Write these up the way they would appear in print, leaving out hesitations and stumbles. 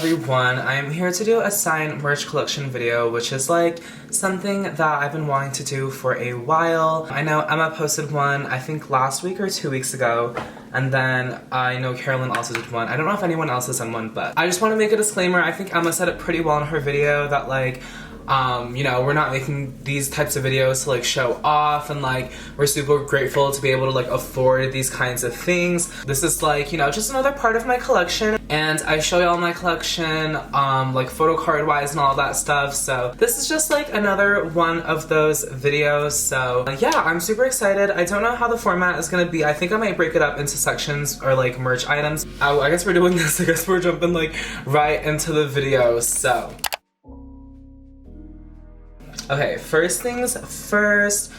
everyone, I'm here to do a signed merch collection video, which is like something that I've been wanting to do for a while. I know Emma posted one, I think last week or 2 weeks ago, and then I know Carolyn also did one. I don't know if anyone else has done one, but I just want to make a disclaimer. I think Emma said it pretty well in her video that like, you know, we're not making these types of videos to like show off, and like we're super grateful to be able to like afford these kinds of things. This is like, you know, just another part of my collection, and I show y'all my collection like photo card wise and all that stuff. So this is just like another one of those videos. So yeah, I'm super excited. I don't know how the format is gonna be. I think I might break it up into sections or like merch items. I guess we're doing this. I guess we're jumping like right into the video. So okay, first things first,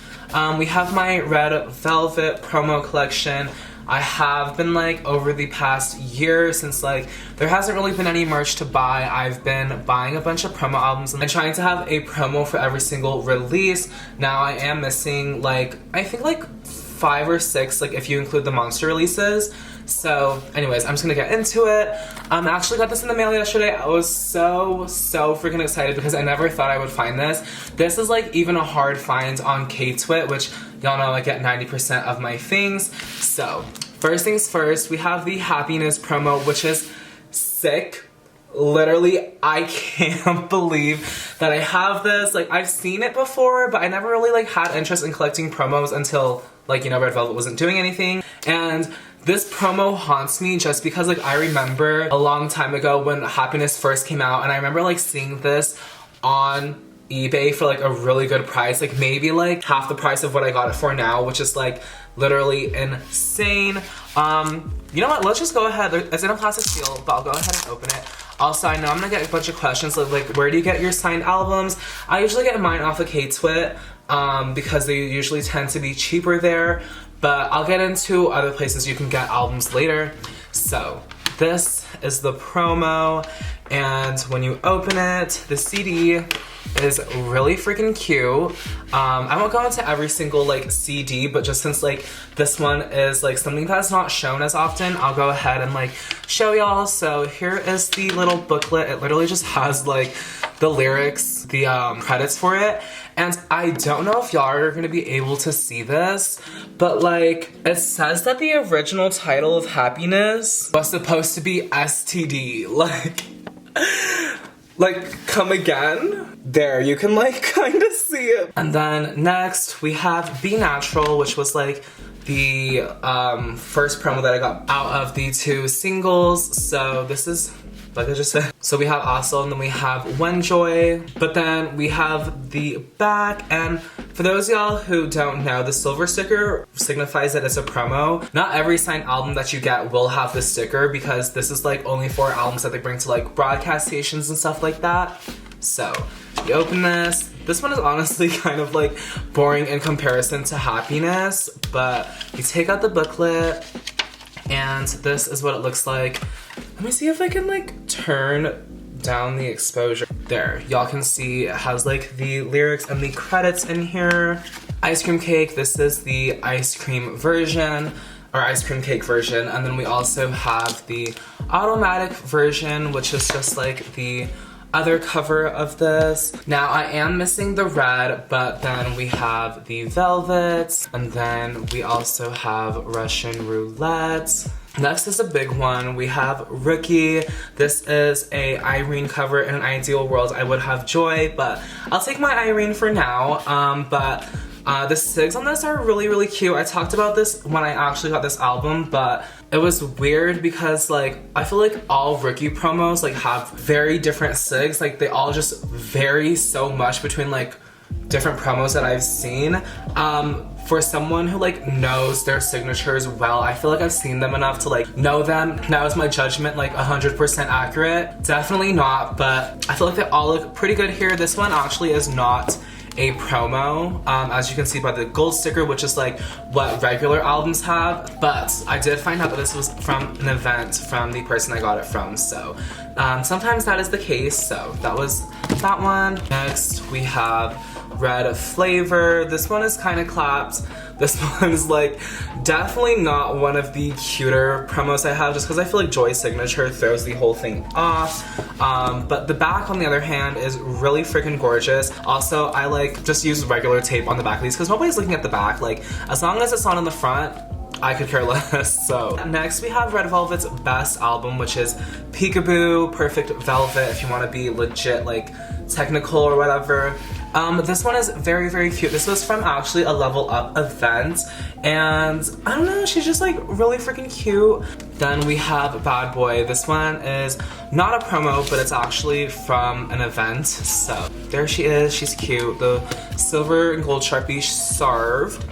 we have my red velvet promo collection. I have been like over the past year, since like there hasn't really been any merch to buy, I've been buying a bunch of promo albums and trying to have a promo for every single release. Now I am missing like, I think like 5 or 6, like if you include the monster releases. So anyways, I'm just gonna get into it. I actually got this in the mail yesterday. I was so freaking excited because I never thought I would find this. This is like even a hard find on K-Twit, which y'all know I get 90% of my things. So first things first, we have the Happiness promo, which is sick. Literally, I can't believe that I have this. Like, I've seen it before, but I never really like had interest in collecting promos until like, you know, Red Velvet wasn't doing anything. And this promo haunts me just because like I remember a long time ago when Happiness first came out, and I remember like seeing this on eBay for like a really good price, like maybe like half the price of what I got it for now, which is like literally insane. You know what, let's just go ahead. It's in a plastic seal, but I'll go ahead and open it. Also, I know I'm gonna get a bunch of questions like where do you get your signed albums? I usually get mine off of K-Twit because they usually tend to be cheaper there, but I'll get into other places you can get albums later. So this is the promo, and when you open it, the CD is really freaking cute. I won't go into every single like CD, but just since like this one is like something that's not shown as often, I'll go ahead and like show y'all. So here is the little booklet. It literally just has like the lyrics, the credits for it. And I don't know if y'all are gonna be able to see this, but like it says that the original title of Happiness was supposed to be STD. Like, come again? There, you can like kind of see it. And then next we have Be Natural, which was like the first promo that I got out of the 2 singles. So this is, like I just said. So we have Also, and then we have When Joy, but then we have the back. And for those of y'all who don't know, the silver sticker signifies that it's a promo. Not every signed album that you get will have this sticker, because this is like only for albums that they bring to like broadcast stations and stuff like that. So you open this. This one is honestly kind of like boring in comparison to Happiness, but you take out the booklet, and this is what it looks like. Let me see if I can like turn down the exposure. There, y'all can see it has like the lyrics and the credits in here. Ice cream cake, this is the ice cream version, or ice cream cake version. And then we also have the automatic version, which is just like the other cover of this. Now I am missing the red, but then we have the velvet, and then we also have Russian roulette. Next is a big one. We have Rookie. This is a Irene cover. In an ideal world, I would have Joy, but I'll take my Irene for now. The SIGs on this are really cute. I talked about this when I actually got this album, but it was weird because like I feel like all Rookie promos like have very different SIGs. Like they all just vary so much between like different promos that I've seen. For someone who like knows their signatures well, I feel like I've seen them enough to like know them. Now is my judgment like 100% accurate? Definitely not, but I feel like they all look pretty good here. This one actually is not a promo, as you can see by the gold sticker, which is like what regular albums have, but I did find out that this was from an event from the person I got it from, so sometimes that is the case. So that was that one. Next we have Red Flavor. This one is kind of clapped, This one's like definitely not one of the cuter promos I have, just because I feel like Joy's signature throws the whole thing off. But the back, on the other hand, is really freaking gorgeous. Also, I like just use regular tape on the back of these because nobody's looking at the back. Like, as long as it's not on the front, I could care less. So next we have Red Velvet's best album, which is Peekaboo Perfect Velvet, if you want to be legit like technical or whatever. This one is very, very cute. This was from actually a Level Up event, and I don't know, she's just like really freaking cute. Then we have Bad Boy. This one is not a promo, but it's actually from an event. So there she is, she's cute. The silver and gold Sharpie Sarve.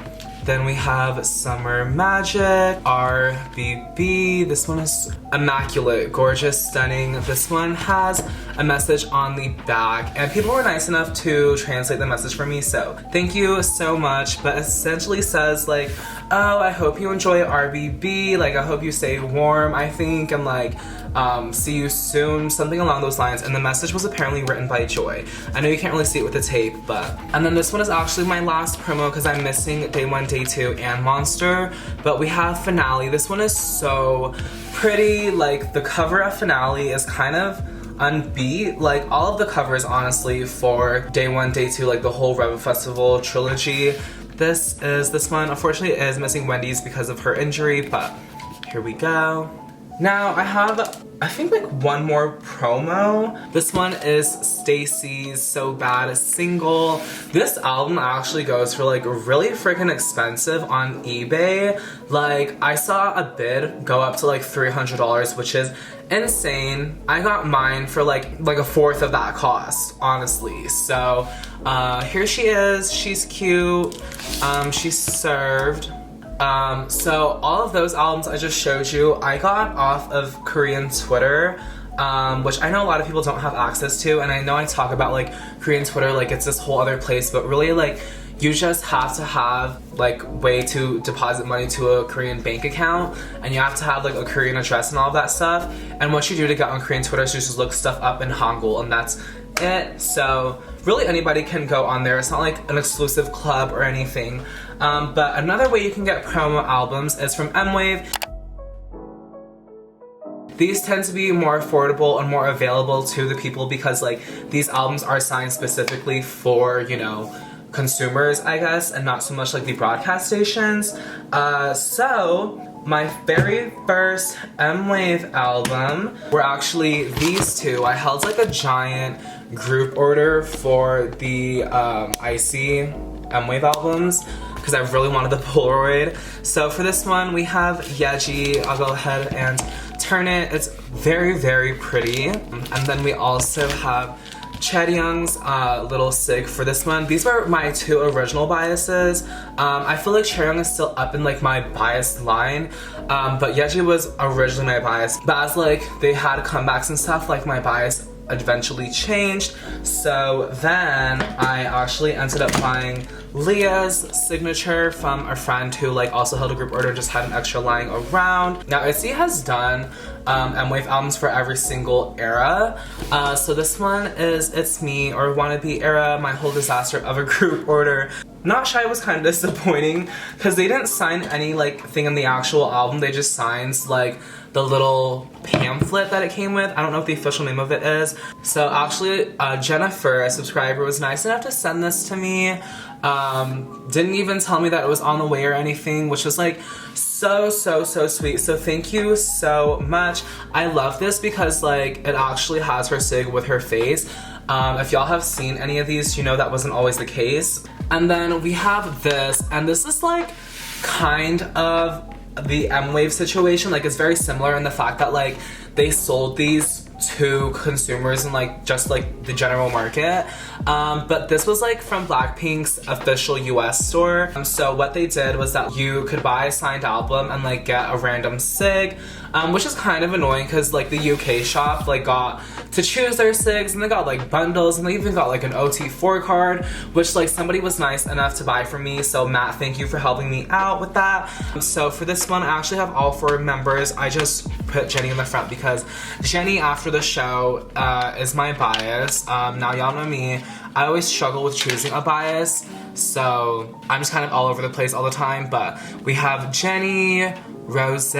Then we have Summer Magic, RBB. This one is immaculate, gorgeous, stunning. This one has a message on the back, and people were nice enough to translate the message for me, so thank you so much. But essentially says like, oh, I hope you enjoy RBB, like I hope you stay warm, I think, and like, see you soon, something along those lines. And the message was apparently written by Joy. I know you can't really see it with the tape, but. And then this one is actually my last promo because I'm missing Day 1, Day 2, and Monster. But we have Finale. This one is so pretty. Like, the cover of Finale is kind of unbeat. Like, all of the covers, honestly, for Day 1, Day 2, like the whole Rebel Festival trilogy. This one. Unfortunately, it is missing Wendy's because of her injury, but here we go. Now I have, I think, like one more promo. This one is Stacy's So Bad single. This album actually goes for like really freaking expensive on eBay. Like, I saw a bid go up to like $300, which is insane. I got mine for like a fourth of that cost, honestly. So here she is. She's cute. She's served. So all of those albums I just showed you, I got off of Korean Twitter, which I know a lot of people don't have access to, and I know I talk about like Korean Twitter like it's this whole other place, but really like you just have to have like way to deposit money to a Korean bank account, and you have to have like a Korean address and all of that stuff. And what you do to get on Korean Twitter is you just look stuff up in Hangul, and that's it. So really anybody can go on there. It's not like an exclusive club or anything. But another way you can get promo albums is from Mwave. These tend to be more affordable and more available to the people because like these albums are signed specifically for, you know, consumers, I guess, and not so much like the broadcast stations. So my very first Mwave album were actually these two. I held like a giant group order for the Icy Mwave albums because I really wanted the Polaroid. So for this one we have Yeji. I'll go ahead and turn it. It's very, very pretty. And then we also have Chaeyoung's Little Sig for this one. These were my two original biases. I feel like Chaeyoung is still up in like my bias line, but Yeji was originally my bias. But as like they had comebacks and stuff, like my bias eventually changed. So then I actually ended up buying Leah's signature from a friend who like also held a group order, just had an extra lying around. Now ITZY has done Mwave albums for every single era. So this one is It's Me or Wannabe era, My Whole Disaster of a Group Order. Not Shy was kind of disappointing because they didn't sign any like thing in the actual album. They just signed like the little pamphlet that it came with. I don't know what the official name of it is. So actually Jennifer, a subscriber, was nice enough to send this to me. Didn't even tell me that it was on the way or anything, which was like so sweet. So thank you so much. I love this because like it actually has her sig with her face. If y'all have seen any of these, you know that wasn't always the case. And then we have this, and this is like kind of the Mwave situation. Like it's very similar in the fact that like they sold these to consumers in like just like the general market, but this was like from Blackpink's official US store. So what they did was that you could buy a signed album and like get a random sig, which is kind of annoying because like the UK shop like got to choose their sigs, and they got like bundles, and they even got like an OT4 card, which like somebody was nice enough to buy for me. So Matt, thank you for helping me out with that. So for this one I actually have all 4 members. I just put Jenny in the front because Jenny after the show is my bias. Now y'all know me. I always struggle with choosing a bias, so I'm just kind of all over the place all the time. But we have Jenny, Rose,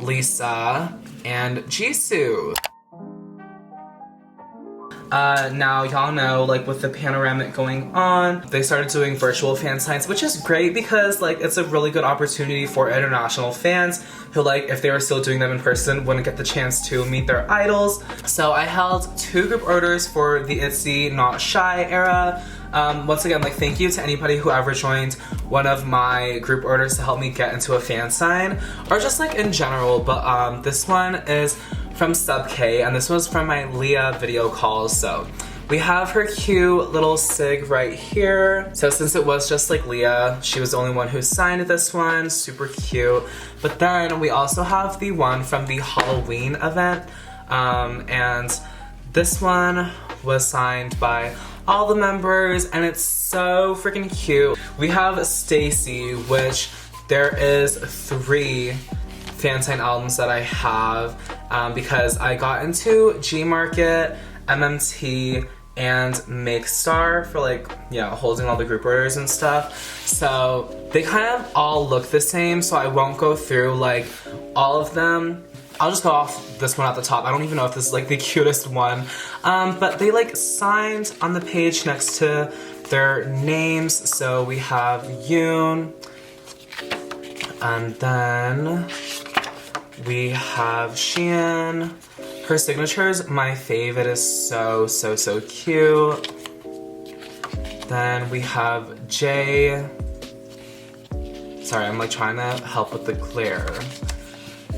Lisa, and Jisoo. Now y'all know, like, with the panoramic going on, they started doing virtual fan signs, which is great because, like, it's a really good opportunity for international fans who, like, if they were still doing them in person, wouldn't get the chance to meet their idols. So I held 2 group orders for the ITZY Not Shy era. Once again, like, thank you to anybody who ever joined one of my group orders to help me get into a fan sign, or just, like, in general. But this one is from Sub K, and this was from my Leah video calls. So we have her cute little sig right here. So since it was just like Leah, she was the only one who signed this one. Super cute. But then we also have the one from the Halloween event, and this one was signed by all the members, and it's so freaking cute. We have Stacy, which there is 3 fan sign albums that I have, because I got into G Market, MMT, and Makestar for, like, yeah, holding all the group orders and stuff. So they kind of all look the same, so I won't go through, like, all of them. I'll just go off this one at the top. I don't even know if this is, like, the cutest one. But they, like, signed on the page next to their names. So we have Yoon, and then we have Shein. Her signature's my fave. It is so, so, so cute. Then we have Jay. Sorry, I'm, like, trying to help with the glare.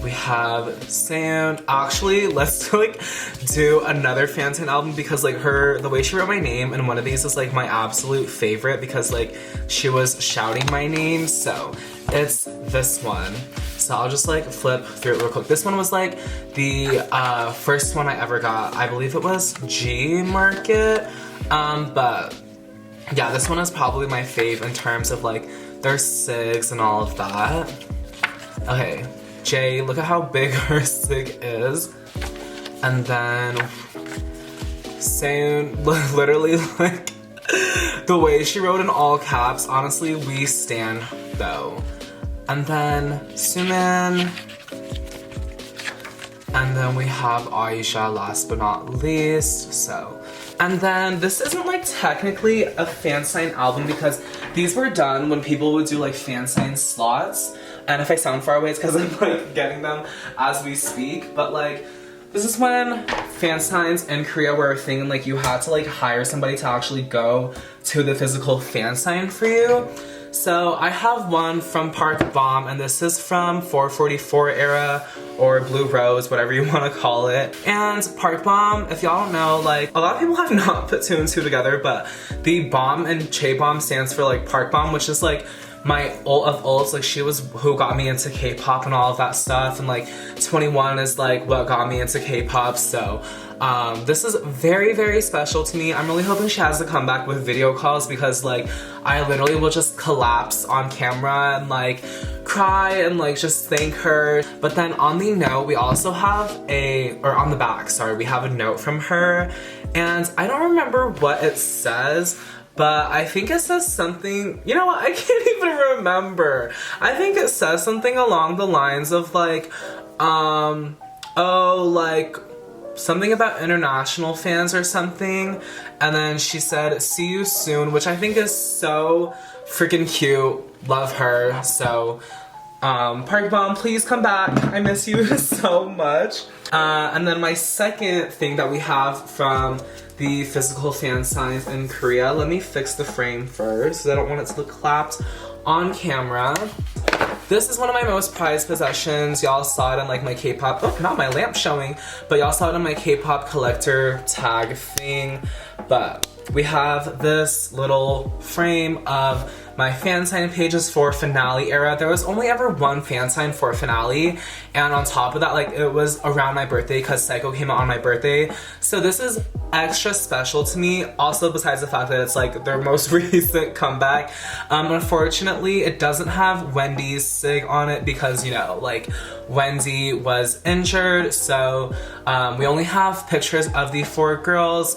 We have Sound. Actually, let's, like, do another fan sign album because, like, the way she wrote my name in one of these is, like, my absolute favorite because, like, she was shouting my name. So it's this one. So I'll just, like, flip through it real quick. This one was, like, the first one I ever got. I believe it was G Market. But yeah, this one is probably my fave in terms of, like, their sigs and all of that. Okay. Jay, look at how big her sig is. And then Soon, literally, like, the way she wrote in all caps, honestly, we stan though. And then Sumin. And then we have Aisha last but not least, so. And then this isn't, like, technically a fan sign album because these were done when people would do, like, fan sign slots. And if I sound far away, it's because I'm, like, getting them as we speak. But, like, this is when fan signs in Korea were a thing, and, like, you had to, like, hire somebody to actually go to the physical fan sign for you. So I have one from Park Bomb, and this is from 444 era, or Blue Rose, whatever you want to call it. And Park Bomb, if y'all don't know, like, a lot of people have not put 2 and 2 together, but the bomb in J-Bomb stands for, like, Park Bomb, which is, like, my ult of ults. Like, she was who got me into K-pop and all of that stuff, and, like, 21 is, like, what got me into K-pop. So this is very, very special to me. I'm really hoping she has to come back with video calls because, like, I literally will just collapse on camera and, like, cry and, like, just thank her. But then on the note, we also have on the back, sorry, we have a note from her, and I don't remember what it says, but I think it says something, you know what, I can't even remember. I think it says something along the lines of, like, oh, like, something about international fans or something. And then she said, see you soon, which I think is so freaking cute. Love her. So, Park Bomb, please come back. I miss you so much. And then my second thing that we have from the physical fan signs in Korea. Let me fix the frame first, because I don't want it to look clapped on camera. This is one of my most prized possessions. Y'all saw it in, like, my K-pop, oh, not my lamp showing, but y'all saw it in my K-pop collector tag thing. But we have this little frame of my fan sign pages for finale era. There was only ever one fan sign for finale, and on top of that, like, it was around my birthday because Psycho came out on my birthday. So this is extra special to me. Also, besides the fact that it's like their most recent comeback. Unfortunately, it doesn't have Wendy's sig on it because, you know, like, Wendy was injured, so we only have pictures of the 4 girls,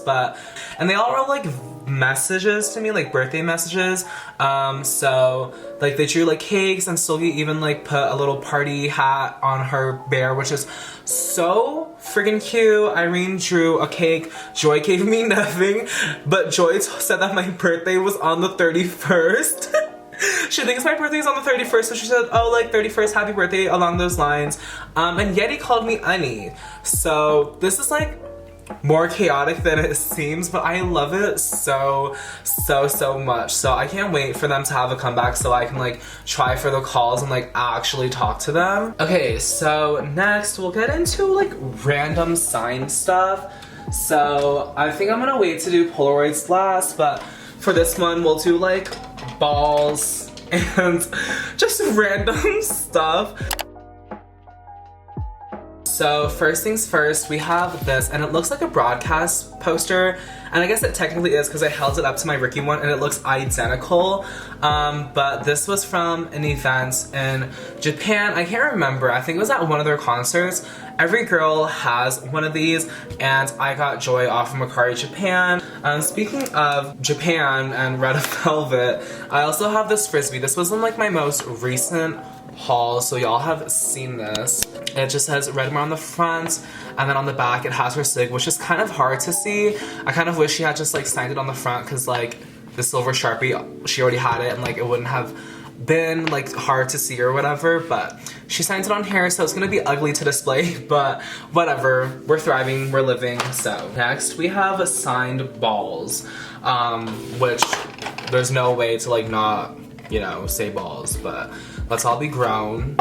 and they all wrote like messages to me, like birthday messages. So like they drew like cakes, and Sylvie even like put a little party hat on her bear, which is so freaking cute. Irene drew a cake. Joy gave me nothing, but Joy said that my birthday was on the 31st. She thinks my birthday is on the 31st, so she said, oh, like 31st, happy birthday, along those lines. And Yeti called me Annie. So this is like more chaotic than it seems, but I love it so much. So I can't wait for them to have a comeback so I can like try for the calls and like actually talk to them. Okay, so next we'll get into like random sign stuff. So I think I'm gonna wait to do Polaroids last, but for this one we'll do like balls and just random stuff. So first things first, we have this, and it looks like a broadcast poster, and I guess it technically is because I held it up to my Ricky one and it looks identical, but this was from an event in Japan. I can't remember, I think it was at one of their concerts. Every girl has one of these, and I got Joy off of Macari Japan. Speaking of Japan and Red Velvet, I also have this Frisbee. This was in like my most recent haul, so y'all have seen this. It just says Redmore on the front, and then on the back it has her sig, which is kind of hard to see. I kind of wish she had just like signed it on the front, because like the silver Sharpie, she already had it, and like it wouldn't have been like hard to see or whatever, but she signs it on here, so it's gonna be ugly to display, but whatever, we're thriving, we're living. So next we have signed balls, which there's no way to like not, you know, say balls, but let's all be grown.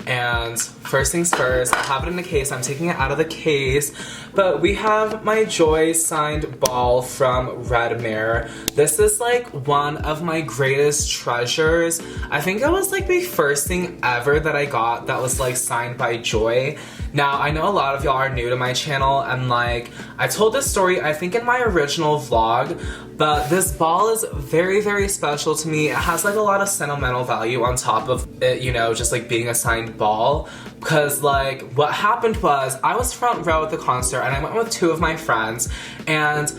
And first things first, I have it in the case. I'm taking it out of the case, but we have my Joy signed ball from Redmare. This is like one of my greatest treasures. I think it was like the first thing ever that I got that was like signed by Joy. Now, I know a lot of y'all are new to my channel, and like, I told this story, I think in my original vlog, but this ball is very special to me. It has like a lot of sentimental value on top of it, you know, just like being a signed ball. Because like, what happened was, I was front row at the concert, and I went with 2 of my friends, and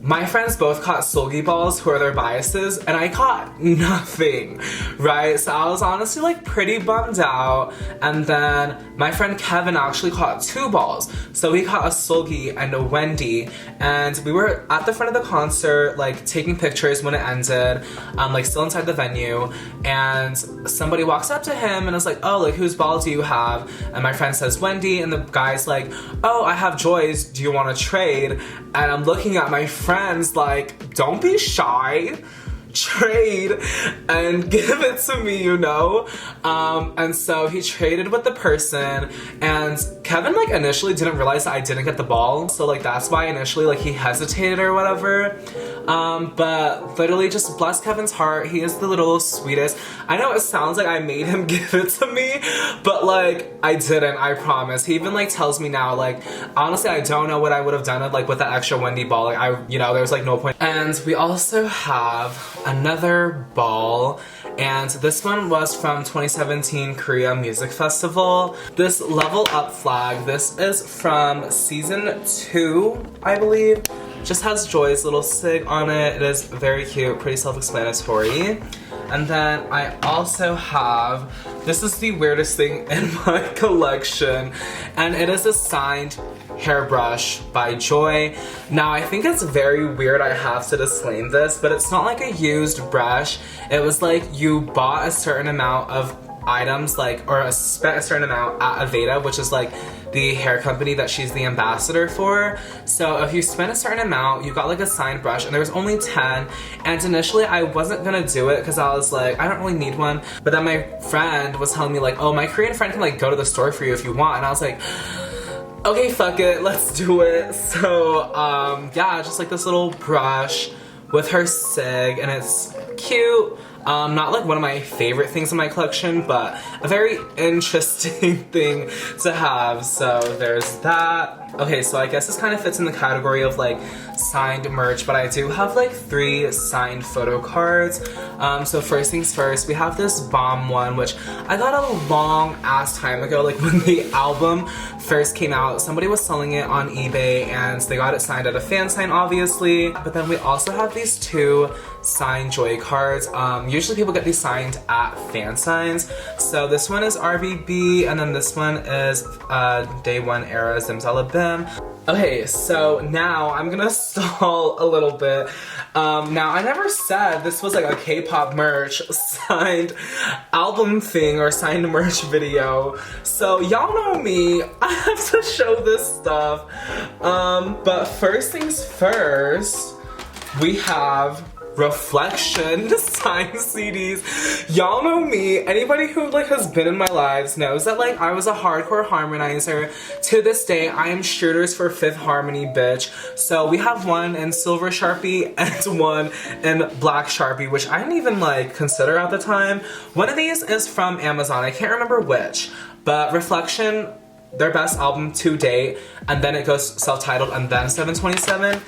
my friends both caught Solgi balls, who are their biases, and I caught nothing, right? So I was honestly like pretty bummed out. And then my friend Kevin actually caught 2 balls. So he caught a Solgi and a Wendy, and we were at the front of the concert, like taking pictures when it ended, like still inside the venue, and somebody walks up to him and is like, oh, like whose ball do you have? And my friend says Wendy, and the guy's like, oh, I have Joy's, do you want to trade? And I'm looking at my friends like, don't be shy, trade and give it to me, you know? And so he traded with the person, and Kevin like initially didn't realize that I didn't get the ball, so like that's why initially like he hesitated or whatever. But literally just bless Kevin's heart, he is the little sweetest. I know it sounds like I made him give it to me, but like I didn't, I promise. He even like tells me now, like honestly I don't know what I would have done like with that extra Wendy ball, like I, you know, there's like no point. And we also have another ball, and this one was from 2017 Korea Music Festival. This Level Up flag, this is from season 2, I believe. Just has Joy's little sig on it. It is very cute, pretty self-explanatory. And then I also have, this is the weirdest thing in my collection, and it is a signed hairbrush by Joy. Now I think it's very weird, I have to disclaim this, but it's not like a used brush. It was like you bought a certain amount of items, like, or spent a certain amount at Aveda, which is like the hair company that she's the ambassador for. So if you spent a certain amount, you got like a signed brush, and there was only 10, and initially I wasn't gonna do it because I was like, I don't really need one, but then my friend was telling me like, oh, my Korean friend can like go to the store for you if you want, and I was like, okay, fuck it, let's do it. So yeah, just like this little brush with her sig, and it's cute. Not like one of my favorite things in my collection, but a very interesting thing to have. So there's that. Okay, so I guess this kind of fits in the category of like signed merch, but I do have like 3 signed photo cards. So first things first, we have this bomb one, which I got a long ass time ago, like when the album first came out. Somebody was selling it on eBay and they got it signed at a fan sign, obviously. But then we also have these 2 signed Joy cards. Usually people get these signed at fan signs. So this one is RBB, and then this one is Day One Era Zimzalabim. Okay, so now I'm gonna stall a little bit. Now I never said this was like a K-pop merch signed album thing or signed merch video. So y'all know me, I have to show this stuff. But first things first, we have Reflection signed CDs. Y'all know me. Anybody who like has been in my lives knows that like I was a hardcore harmonizer. To this day, I am shooters for Fifth Harmony, bitch. So we have one in silver Sharpie and one in black Sharpie, which I didn't even like consider at the time. One of these is from Amazon. I can't remember which, but Reflection, their best album to date, and then it goes self-titled, and then 727.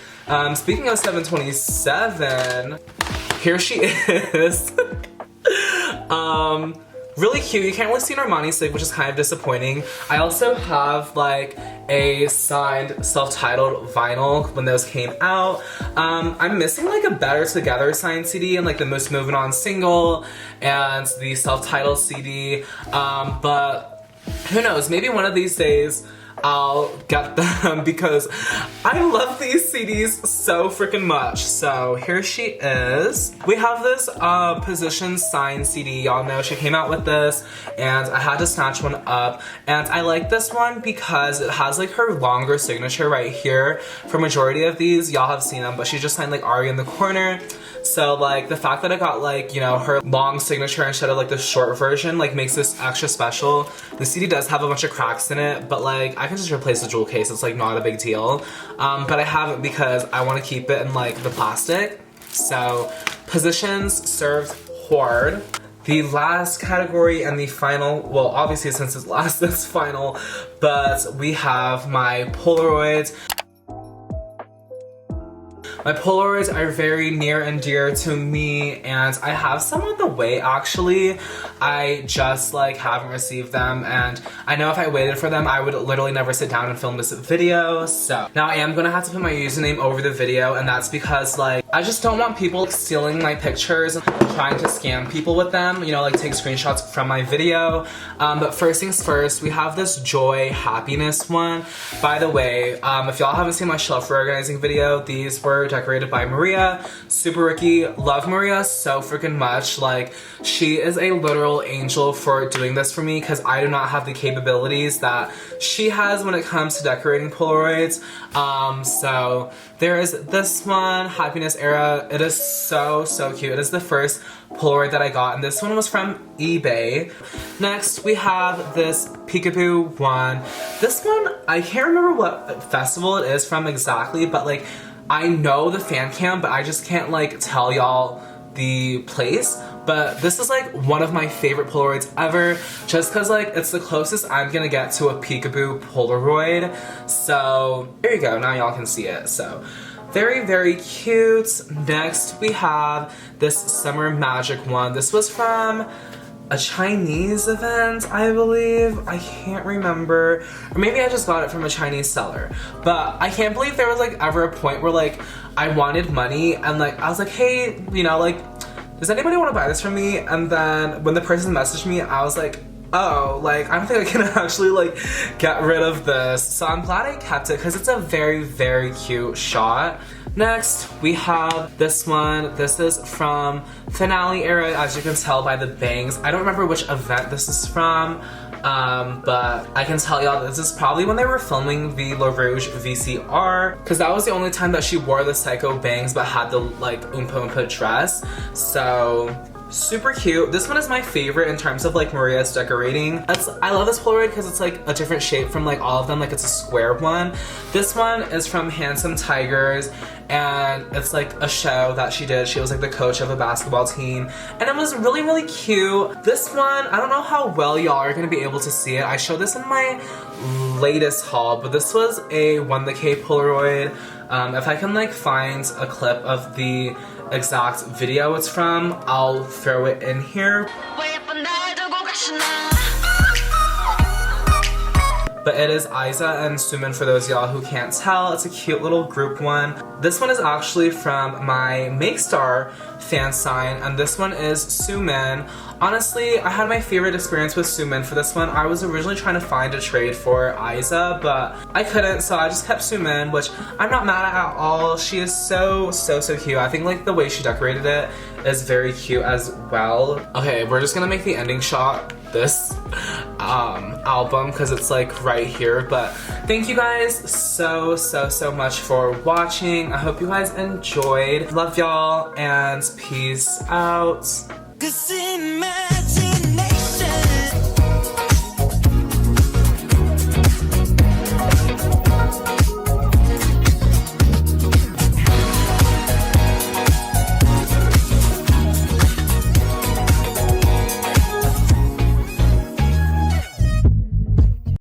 Speaking of 727, here she is. Really cute. You can't really see an Armani sig, which is kind of disappointing. I also have like a signed self-titled vinyl when those came out. I'm missing like a Better Together signed CD and like the Most Moving On single and the self-titled CD. But who knows, maybe one of these days I'll get them because I love these CDs so freaking much. So here she is. We have this Position signed CD. Y'all know she came out with this and I had to snatch one up. And I like this one because it has like her longer signature right here. For majority of these, y'all have seen them, but she just signed like Ari in the corner. So like the fact that I got like, you know, her long signature instead of like the short version like makes this extra special. The CD does have a bunch of cracks in it, but like I can just replace the jewel case. It's like not a big deal. But I have it because I want to keep it in like the plastic. So Positions served hard. The last category and the final, well obviously since it's last it's final, but we have my Polaroids. My Polaroids are very near and dear to me, and I have some on the way actually. I just like haven't received them, and I know if I waited for them I would literally never sit down and film this video. So now I am gonna have to put my username over the video, and that's because like I just don't want people stealing my pictures and trying to scam people with them, you know, like take screenshots from my video. But first things first, we have this Joy Happiness one. By the way, if y'all haven't seen my shelf reorganizing video, these were decorated by Maria. Super Ricky. Love Maria so freaking much. Like, she is a literal angel for doing this for me because I do not have the capabilities that she has when it comes to decorating Polaroids. So there is this one, Happiness Era. It is so cute. It is the first Polaroid that I got, and this one was from eBay. Next, we have this Peekaboo one. This one, I can't remember what festival it is from exactly, but like, I know the fan cam, but I just can't like tell y'all the place. But this is like one of my favorite Polaroids ever, just cause like it's the closest I'm gonna get to a Peekaboo Polaroid. So there you go, now y'all can see it. So very cute. Next we have this Summer Magic one. This was from a Chinese event, I believe. I can't remember. Or maybe I just got it from a Chinese seller. But I can't believe there was like ever a point where like I wanted money and like I was like, hey, you know, like, does anybody want to buy this from me? And then when the person messaged me, I was like, oh, like, I don't think I can actually like get rid of this. So I'm glad I kept it because it's a very cute shot. Next, we have this one. This is from Finale Era, as you can tell by the bangs. I don't remember which event this is from, but I can tell y'all this is probably when they were filming the La Rouge VCR, because that was the only time that she wore the psycho bangs but had the like Oompa Oompa dress. So super cute. This one is my favorite in terms of like Maria's decorating. I love this Polaroid because it's like a different shape from like all of them, like it's a square one. This one is from Handsome Tigers, and it's like a show that she did. She was like the coach of a basketball team, and it was really, really cute. This one, I don't know how well y'all are gonna be able to see it. I showed this in my latest haul, but this was a 1K Polaroid. If I can like find a clip of the exact video it's from, I'll throw it in here. But it is Isa and Sumin for those y'all who can't tell. It's a cute little group one. This one is actually from my Make Star fan sign, and this one is Sumin. Honestly, I had my favorite experience with Sumin for this one. I was originally trying to find a trade for Isa, but I couldn't, so I just kept Sumin, which I'm not mad at all. She is so cute. I think like the way she decorated it is very cute as well. Okay, we're just gonna make the ending shot this album because it's like right here, but thank you guys so much for watching. I hope you guys enjoyed. Love y'all and peace out. 'Cause it matters.